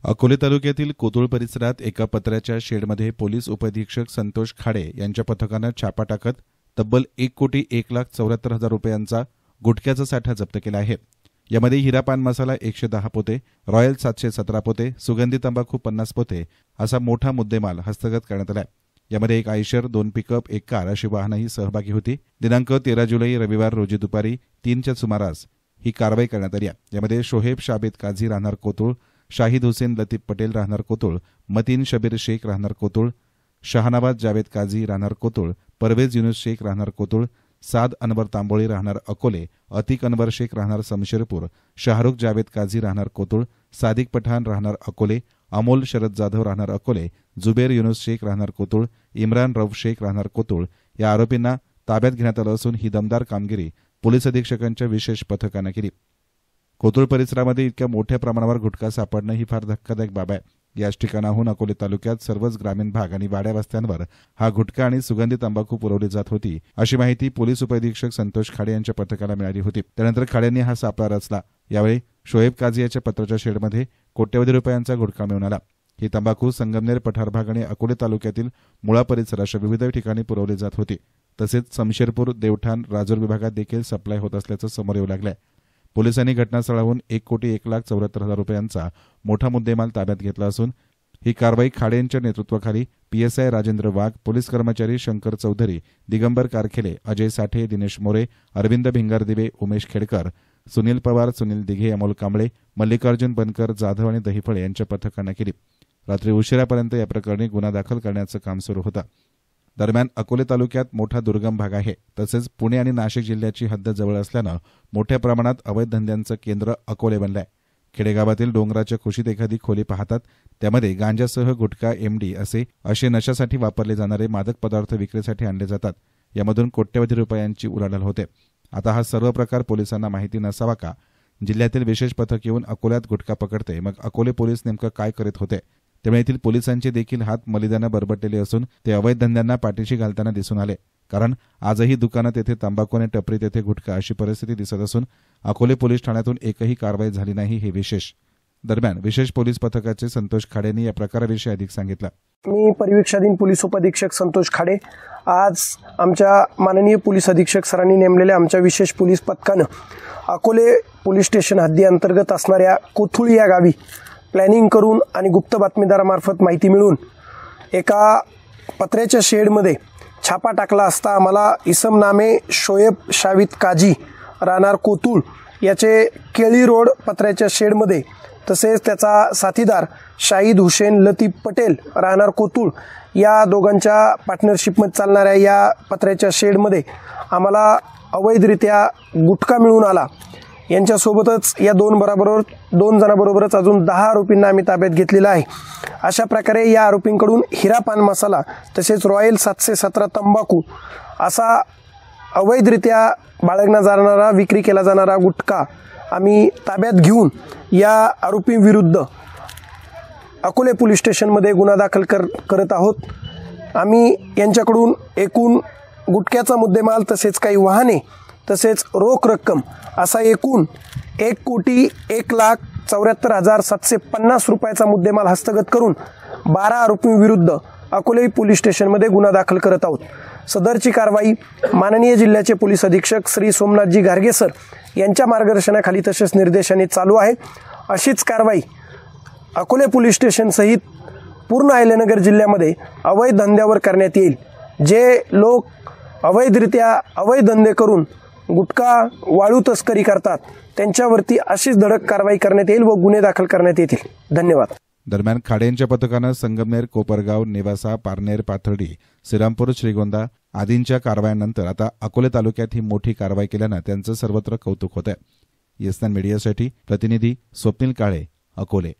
अकोले तालुक्यातील कोतुळ परिसरात एका पत्र्याच्या शेडमध्ये पोलीस उपअधीक्षक संतोष खाडे यांच्या पथकानं छापा टाकत तब्बल 1,01,74,000 रुपयांचा गुटख्याचा साठा जप्त केला आहे. यामध्ये हिरा पान मसाला 110 पोते, रॉयल 717 पोते, सुगंधी तंबाखू 50 पोते असा मोठा मुद्देमाल हस्तगत करण्यात आला. यामध्ये एक आयशर, 2 पिकअप, एक कार अशी वाहनंही सहभागी होती. दिनांक 13 जुलै रविवार रोजी दुपारी 3च्या सुमारास ही कारवाई करण्यात आली. यामध्ये शोहेब शाबेद काझी राहणार कोतुळ, शाहिद हुसेन लतीफ पटेल राहणार कोतुळ, मतीन शबीर शेख राहणार कोतुळ, शहानाबाद जावेद काझी राहणार कोतुळ, परवेज युनुस शेख राहणार कोतुळ, साद अनवर तांबोळी राहणार अकोले, अतिक अनवर शेख राहणार समशेरपूर, शाहरुख जावेद काझी राहणार कोतुळ, सादिक पठाण राहणार अकोले, अमोल शरद जाधव राहणार अकोले, जुबेर युनुस शेख राहणार कोतुळ, इम्रान रौफ शेख राहणार कोतुळ या आरोपींना ताब्यात घेण्यात आलं असून ही दमदार कामगिरी पोलीस अधीक्षकांच्या विशेष पथकानं केली. कोतुळ परिसरामध्ये इतक्या मोठ्या प्रमाणावर गुटखा सापडणं ही फार धक्कादायक बाब आहे. याच ठिकाणाहून अकोले तालुक्यात सर्वच ग्रामीण भाग आणि वाड्या वस्त्यांवर हा गुटखा आणि सुगंधी तंबाखू पुरवली जात होती, अशी माहिती पोलीस उपअधीक्षक संतोष खाडे यांच्या पथकाला मिळाली होती. त्यानंतर खाडेंनी हा सापळा रचला. यावेळी शोहेब काझी याच्या पत्राच्या शेडमध्ये कोट्यवधी रुपयांचा गुटखा मिळून आला. ही तंबाखू संगमनेर, पठार भाग आणि अकोले तालुक्यातील मुळा परिसर अशा विविध ठिकाणी पुरवली जात होती. तसेच समशेरपूर, देवठाण, राजूर विभागात देखील सप्लाय होत असल्याचं समोर येऊ लागलंय. पोलिसांनी घटनास्थळाहून 1,01,74,000 रुपयांचा मोठा मुद्देमाल ताब्यात घेतला असून ही कारवाई खाडे यांच्या नेतृत्वाखाली पीएसआय राजेंद्र वाघ, पोलीस कर्मचारी शंकर चौधरी, दिगंबर कारखेले, अजय साठे, दिनेश मोरे, अरविंद भिंगारदिवे, उमेश खेडकर, सुनील पवार, सुनील दिघे, अमोल कांबळे, मल्लिकार्जुन बनकर, जाधव आणि दहिफळे यांच्या पथकानं केली. रात्री उशिरापर्यंत या प्रकरणी गुन्हा दाखल करण्याचं काम सुरू होतं. दरम्यान अकोले तालुक्यात मोठा दुर्गम भाग आहे. तसेच पुणे आणि नाशिक जिल्ह्याची हद्द जवळ असल्यानं मोठ्या प्रमाणात अवैध धंद्यांचं केंद्र अकोले बनलंय. खेडेगावातील डोंगराच्या कुशीत एखादी खोली पाहतात, त्यामध्ये गांजासह गुटखा, एमडी असे नशासाठी वापरले जाणारे मादक पदार्थ विक्रीसाठी आणले जातात. यामधून कोट्यवधी रुपयांची उलाढाल होते. आता हा सर्व प्रकार पोलिसांना माहिती नसावा का? जिल्ह्यातील विशेष पथक येऊन अकोल्यात गुटखा पकडते, मग अकोले पोलीस नेमकं काय करीत होते? त्यामुळे येथील पोलिसांचे देखील हात मलिदानं बरबटलेले असून ते अवैध धंद्यांना पाठीशी घालताना दिसून आले. कारण आजही दुकानात येथे तंबाखू आणि टपरीत येथे गुटखा अशी परिस्थिती दिसत असून अकोले पोलीस ठाण्यातून एकही कारवाई झाली नाही, हे विशेष. दरम्यान विशेष पोलीस पथकाचे संतोष खाडेंनी या प्रकाराविषयी अधिक सांगितलं. मी परिवीक्षाधीन पोलीस उपअधीक्षक संतोष खाडे. आज आमच्या माननीय पोलीस अधीक्षक सरांनी नेमलेल्या आमच्या विशेष पोलीस पथकानं अकोले पोलीस स्टेशन हद्दी अंतर्गत असणाऱ्या कोथुळ या गावी प्लॅनिंग करून आणि गुप्त बातमीदारामार्फत माहिती मिळून एका पत्र्याच्या शेडमध्ये छापा टाकला असता आम्हाला इसम नामे शोएब शाविद काझी राहणार कोतुळ याचे केळी रोड पत्र्याच्या शेडमध्ये, तसेच त्याचा साथीदार शाहिद हुसेन लतीफ पटेल राहणार कोतुळ या दोघांच्या पार्टनरशिपमध्ये चालणाऱ्या या पत्र्याच्या शेडमध्ये आम्हाला अवैधरित्या गुटखा मिळून आला. यांच्यासोबतच या दोन जणांबरोबरच अजून 10 आरोपींना आम्ही ताब्यात घेतलेला आहे. अशा प्रकारे या आरोपींकडून हिरा पान मसाला तसेच रॉयल 717 तंबाखू असा अवैधरित्या बाळगला जाणारा, विक्री केला जाणारा गुटखा आम्ही ताब्यात घेऊन या आरोपींविरुद्ध अकोले पोलीस स्टेशनमध्ये गुन्हा दाखल करत आहोत. आम्ही यांच्याकडून एकूण गुटख्याचा मुद्देमाल तसेच काही वाहने तसेच रोख रक्कम असा एकूण 1,01,74,750 रुपयाचा मुद्देमाल हस्तगत करून 12 आरोपींविरुद्ध अकोले पोलीस स्टेशनमध्ये गुन्हा दाखल करत आहोत. सदरची कारवाई माननीय जिल्ह्याचे पोलीस अधीक्षक श्री सोमनाथजी घारगे सर यांच्या मार्गदर्शनाखाली तसेच निर्देशाने चालू आहे. अशीच कारवाई अकोले पोलीस स्टेशनसहित पूर्ण अहिल्यानगर जिल्ह्यामध्ये अवैध धंद्यावर करण्यात येईल. जे लोक अवैधरित्या अवैध धंदे करून गुटखा, वाळू तस्करी करतात त्यांच्यावरती अशीच धडक कारवाई करण्यात येईल व गुन्हे दाखल करण्यात येतील. धन्यवाद. दरम्यान खाडे यांच्या पथकानं संगमनेर, कोपरगाव, नेवासा, पारनेर, पाथर्डी, श्रीरामपूर, श्रीगोंदा आदींच्या कारवायांनंतर आता अकोले तालुक्यात ही मोठी कारवाई केल्यानं त्यांचं सर्वत्र कौतुक होत आहे. येसनान मीडियासाठी प्रतिनिधी स्वप्नील काळे, अकोले.